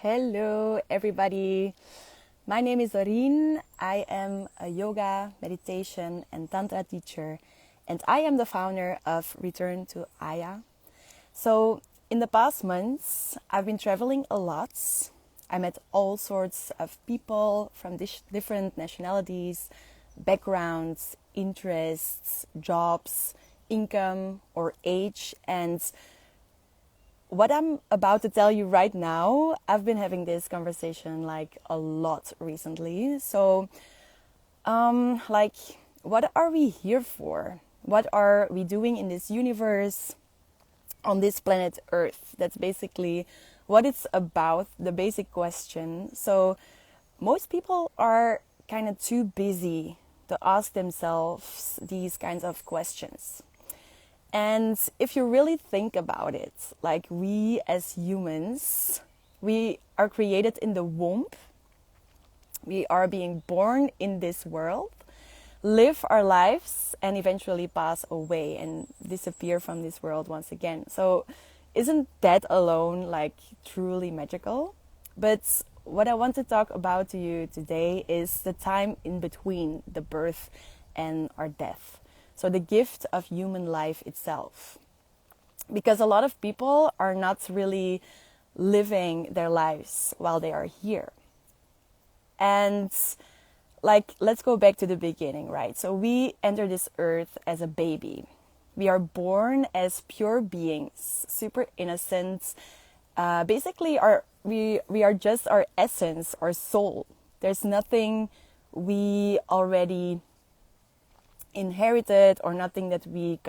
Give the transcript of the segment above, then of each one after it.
Hello, everybody. My name is Dorien. I am a yoga, meditation, and tantra teacher, and I am the founder of Return to Aya. So, in the past months, I've been traveling a lot. I met all sorts of people from different nationalities, backgrounds, interests, jobs, income, or age, and what I'm about to tell you right now, I've been having this conversation like a lot recently. So, like, what are we here for? What are we doing in this universe, on this planet Earth? That's basically what it's about, the basic question. So, most people are kind of too busy to ask themselves these kinds of questions. And if you really think about it, like we as humans, we are created in the womb. We are being born in this world, live our lives, and eventually pass away and disappear from this world once again. So isn't that alone like truly magical? But what I want to talk about to you today is the time in between the birth and our death. So the gift of human life itself. Because a lot of people are not really living their lives while they are here. And like, let's go back to the beginning, right? So we enter this earth as a baby. We are born as pure beings, super innocent. Basically, we are just our essence, our soul. There's nothing we already inherited or nothing that we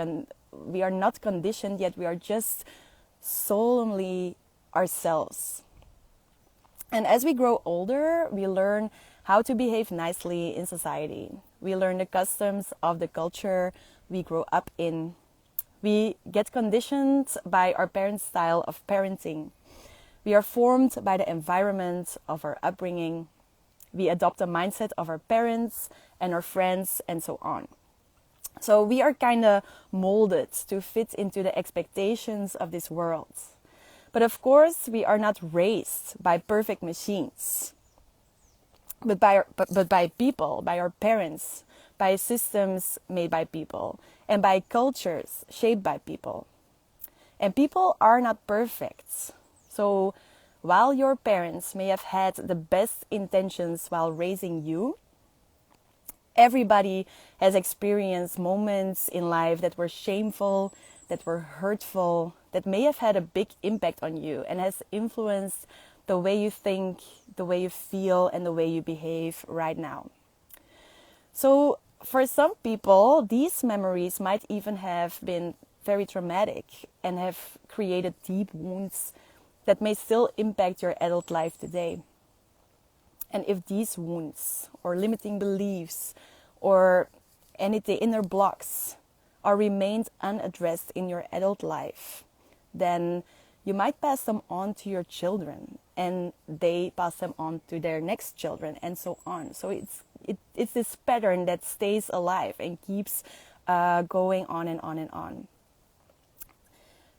are not conditioned yet. We are just solemnly ourselves. And as we grow older, we learn how to behave nicely in society. We learn the customs of the culture we grow up in. We get conditioned by our parents' style of parenting. We are formed by the environment of our upbringing. We adopt the mindset of our parents and our friends and so on. So we are kind of molded to fit into the expectations of this world. But of course, we are not raised by perfect machines, but by people, by our parents, by systems made by people, and by cultures shaped by people. And people are not perfect. So while your parents may have had the best intentions while raising you, everybody has experienced moments in life that were shameful, that were hurtful, that may have had a big impact on you and has influenced the way you think, the way you feel, and the way you behave right now. So for some people, these memories might even have been very traumatic and have created deep wounds that may still impact your adult life today. And if these wounds or limiting beliefs or any the inner blocks are remained unaddressed in your adult life, then you might pass them on to your children and they pass them on to their next children and so on. So it's this pattern that stays alive and keeps going on and on and on.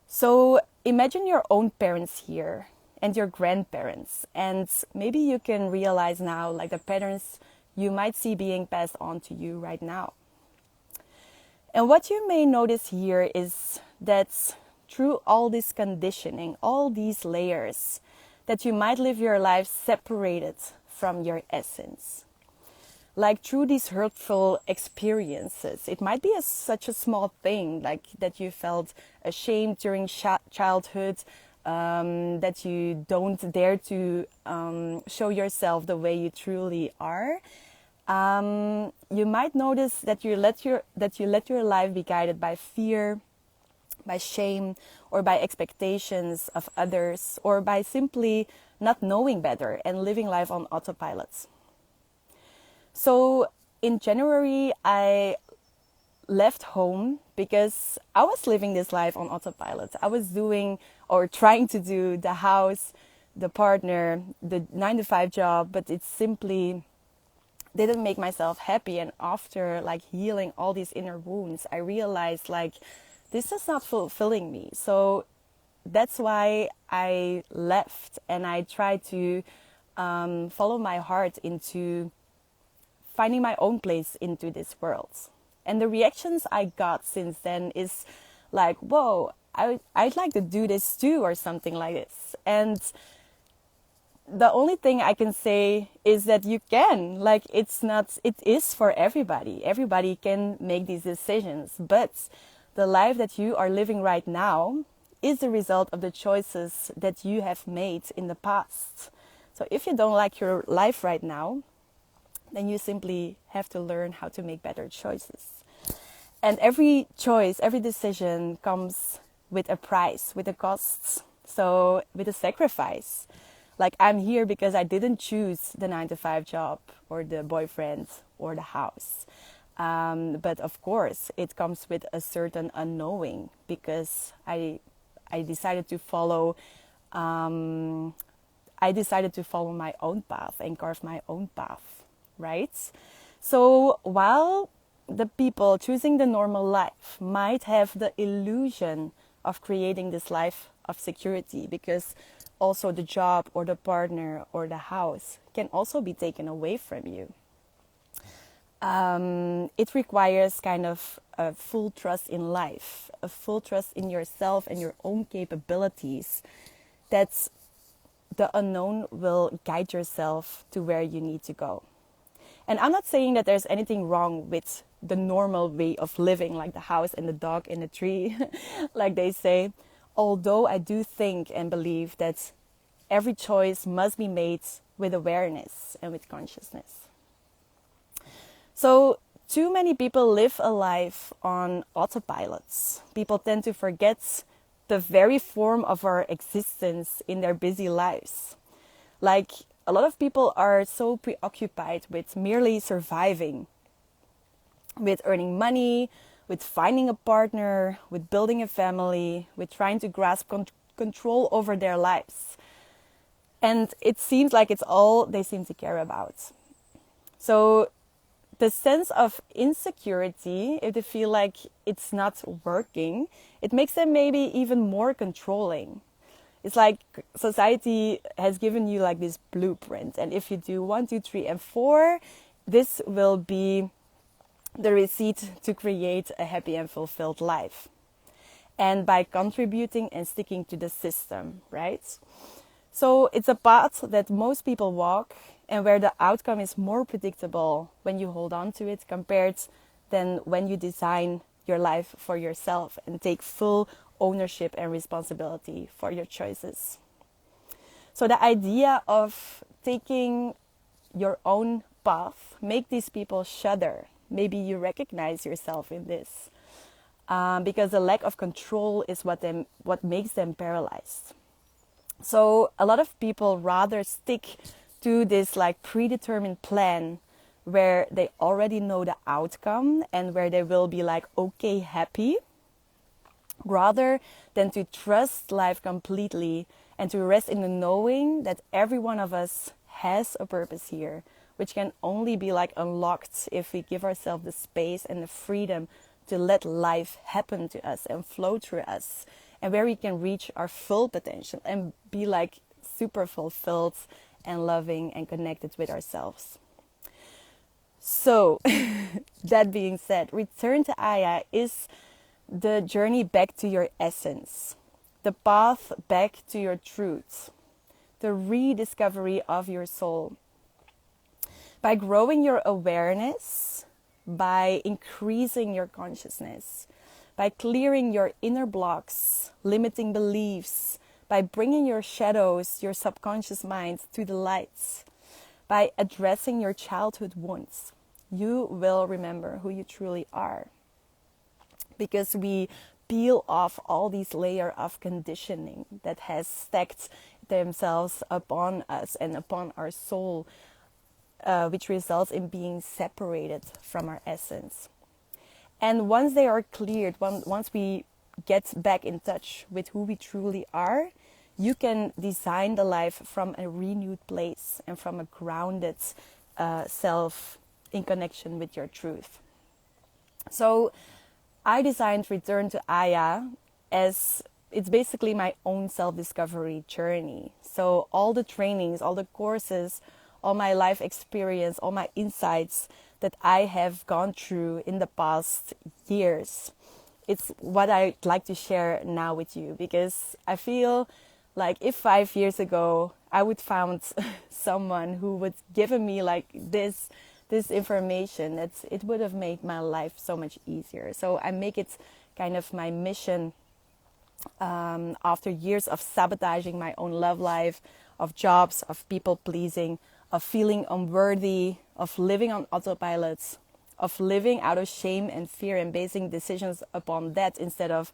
So imagine your own parents here and your grandparents, and maybe you can realize now like the patterns you might see being passed on to you right now. And what you may notice here is that through all this conditioning, all these layers, that you might live your life separated from your essence. Like through these hurtful experiences, it might be such a small thing, like that you felt ashamed during childhood, that you don't dare to show yourself the way you truly are. You might notice that you let your life be guided by fear, by shame, or by expectations of others, or by simply not knowing better and living life on autopilot. So in January, I left home because I was living this life on autopilot. I was doing or trying to do the house, the partner, the 9-to-5 job, but it simply didn't make myself happy. And after like healing all these inner wounds, I realized like this is not fulfilling me. So that's why I left, and I tried to follow my heart into finding my own place into this world. And the reactions I got since then is like, whoa, I'd like to do this too, or something like this. And the only thing I can say is that you can. Like, it is for everybody. Everybody can make these decisions. But the life that you are living right now is the result of the choices that you have made in the past. So if you don't like your life right now, then you simply have to learn how to make better choices. And every choice, every decision comes with a price, with a cost. So with a sacrifice. Like, I'm here because I didn't choose the 9-to-5 job or the boyfriend or the house. But of course, it comes with a certain unknowing, because I decided to follow my own path and carve my own path, right? So while the people choosing the normal life might have the illusion of creating this life of security, because also the job or the partner or the house can also be taken away from you. It requires kind of a full trust in life, a full trust in yourself and your own capabilities, that the unknown will guide yourself to where you need to go. And I'm not saying that there's anything wrong with the normal way of living, like the house and the dog and the tree, like they say. Although I do think and believe that every choice must be made with awareness and with consciousness. So too many people live a life on autopilots. People tend to forget the very form of our existence in their busy lives. Like, a lot of people are so preoccupied with merely surviving, with earning money, with finding a partner, with building a family, with trying to grasp control over their lives. And it seems like it's all they seem to care about. So the sense of insecurity, if they feel like it's not working, it makes them maybe even more controlling. It's like society has given you like this blueprint. And if you do 1, 2, 3, and 4, this will be the receipt to create a happy and fulfilled life. And by contributing and sticking to the system, right? So it's a path that most people walk, and where the outcome is more predictable when you hold on to it, compared than when you design your life for yourself and take full ownership and responsibility for your choices. So the idea of taking your own path make these people shudder. Maybe you recognize yourself in this, because the lack of control is what makes them paralyzed. So a lot of people rather stick to this like predetermined plan where they already know the outcome and where they will be like, okay, happy, rather than to trust life completely and to rest in the knowing that every one of us has a purpose here, which can only be like unlocked if we give ourselves the space and the freedom to let life happen to us and flow through us, and where we can reach our full potential and be like super fulfilled and loving and connected with ourselves. So that being said, Return to Aya is the journey back to your essence, the path back to your truth, the rediscovery of your soul. By growing your awareness, by increasing your consciousness, by clearing your inner blocks, limiting beliefs, by bringing your shadows, your subconscious mind to the lights, by addressing your childhood wounds, you will remember who you truly are. Because we peel off all these layers of conditioning that has stacked themselves upon us and upon our soul, which results in being separated from our essence. And once they are cleared, once we get back in touch with who we truly are, you can design the life from a renewed place and from a grounded self in connection with your truth. So I designed Return to Aya as it's basically my own self-discovery journey. So all the trainings, all the courses, all my life experience, all my insights that I have gone through in the past years, it's what I'd like to share now with you, because I feel like if 5 years ago I would found someone who would give me like this information, it would have made my life so much easier. So I make it kind of my mission, after years of sabotaging my own love life, of jobs, of people pleasing, of feeling unworthy, of living on autopilot, of living out of shame and fear and basing decisions upon that instead of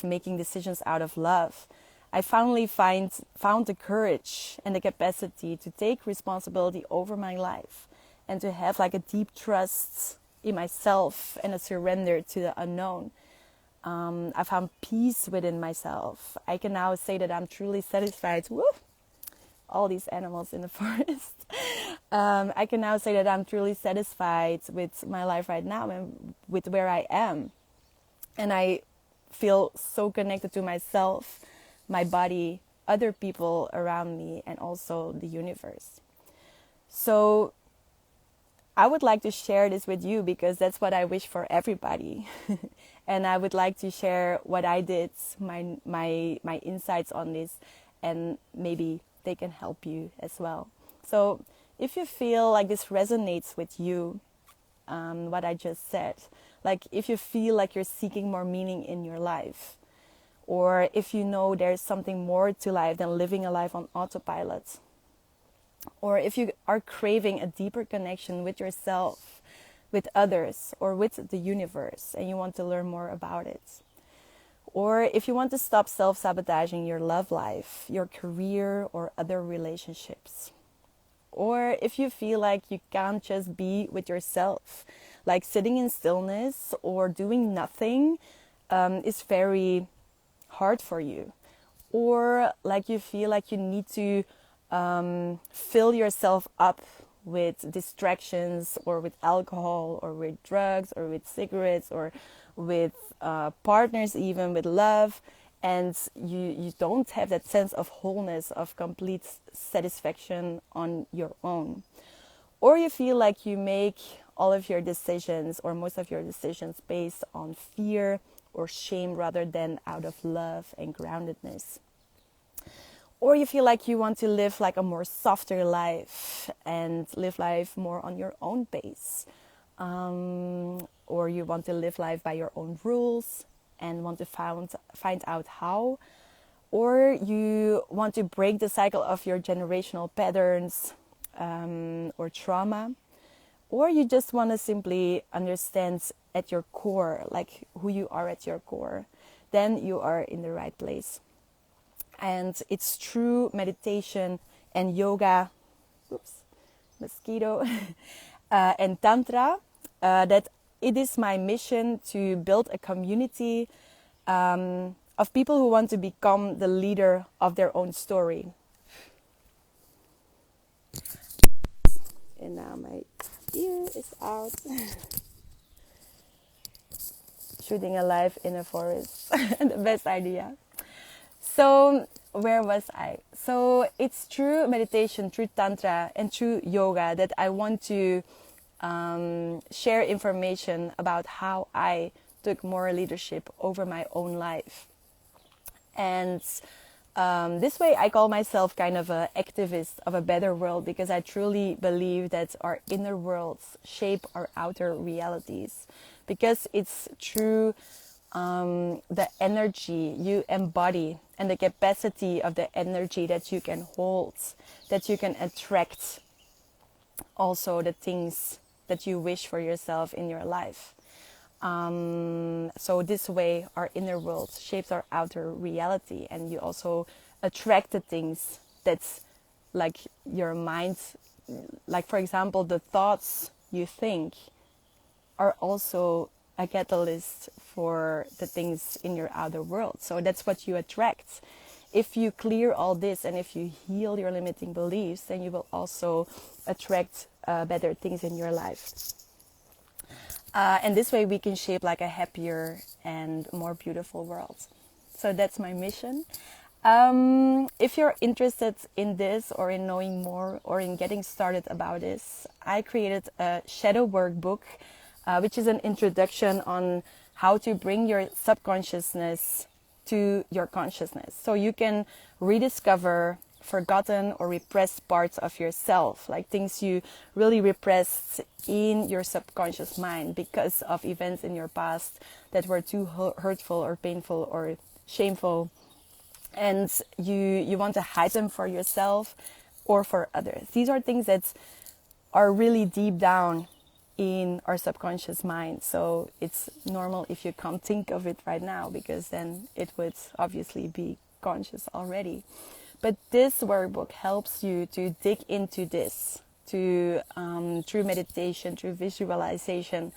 making decisions out of love. I finally found the courage and the capacity to take responsibility over my life and to have like a deep trust in myself and a surrender to the unknown. I found peace within myself. I can now say that I'm truly satisfied. Woo! All these animals in the forest. I can now say that I'm truly satisfied with my life right now and with where I am. And I feel so connected to myself, my body, other people around me, and also the universe. So I would like to share this with you because that's what I wish for everybody. And I would like to share what I did, my insights on this, and maybe they can help you as well. So if you feel like this resonates with you, what I just said, like if you feel like you're seeking more meaning in your life, or if you know there's something more to life than living a life on autopilot, or if you are craving a deeper connection with yourself, with others, or with the universe, and you want to learn more about it, or if you want to stop self-sabotaging your love life, your career, or other relationships, or if you feel like you can't just be with yourself, like sitting in stillness or doing nothing is very hard for you, or like you feel like you need to fill yourself up with distractions, or with alcohol, or with drugs, or with cigarettes, or with partners, even with love, and you don't have that sense of wholeness, of complete satisfaction on your own. Or you feel like you make all of your decisions, or most of your decisions, based on fear or shame rather than out of love and groundedness. Or you feel like you want to live like a more softer life and live life more on your own pace. Or you want to live life by your own rules and want to find out how. Or you want to break the cycle of your generational patterns or trauma. Or you just want to simply understand at your core, like who you are at your core. Then you are in the right place. And it's through meditation and yoga, and tantra, that it is my mission to build a community of people who want to become the leader of their own story. And now my ear is out. Shooting a live in a forest, the best idea. So where was I? So it's through meditation, through tantra, and through yoga that I want to share information about how I took more leadership over my own life. And this way I call myself kind of an activist of a better world, because I truly believe that our inner worlds shape our outer realities, because it's through the energy you embody and the capacity of the energy that you can hold, that you can attract also the things that you wish for yourself in your life. So this way our inner world shapes our outer reality, and you also attract the things that's like your mind, like for example the thoughts you think are also a catalyst for the things in your outer world. So that's what you attract. If you clear all this and if you heal your limiting beliefs, then you will also attract better things in your life. And this way we can shape like a happier and more beautiful world. So that's my mission. If you're interested in this or in knowing more or in getting started about this, I created a shadow workbook, which is an introduction on how to bring your subconsciousness to your consciousness. So you can rediscover forgotten or repressed parts of yourself, like things you really repressed in your subconscious mind because of events in your past that were too hurtful or painful or shameful, and you want to hide them for yourself or for others. These are things that are really deep down in our subconscious mind. So it's normal if you can't think of it right now, because then it would obviously be conscious already. But this workbook helps you to dig into this, to through meditation, through visualization.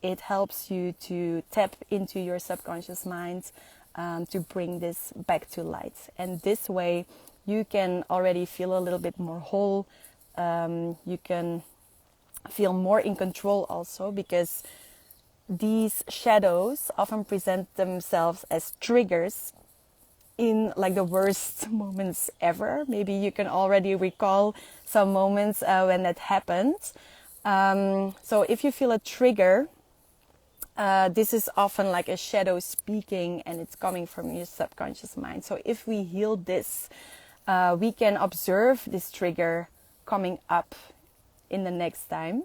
It helps you to tap into your subconscious mind, to bring this back to light. And this way you can already feel a little bit more whole. You can feel more in control also, because these shadows often present themselves as triggers in like the worst moments ever. Maybe you can already recall some moments when that happened. So if you feel a trigger, this is often like a shadow speaking, and it's coming from your subconscious mind. So if we heal this, we can observe this trigger coming up in the next time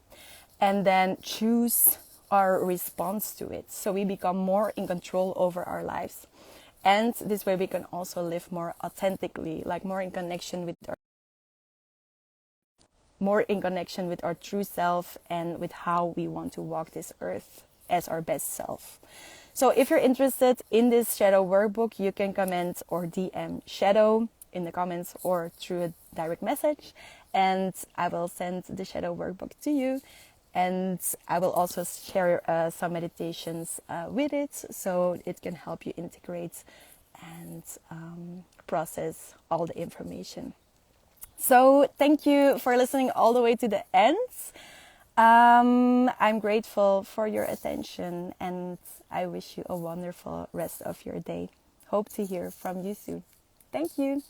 and then choose our response to it. So we become more in control over our lives. And this way we can also live more authentically, like more in connection with our true self and with how we want to walk this earth as our best self. So if you're interested in this shadow workbook, you can comment or DM shadow in the comments or through a direct message, and I will send the shadow workbook to you. And I will also share some meditations with it, so it can help you integrate and process all the information. So thank you for listening all the way to the end. I'm grateful for your attention, and I wish you a wonderful rest of your day. Hope to hear from you soon. Thank you.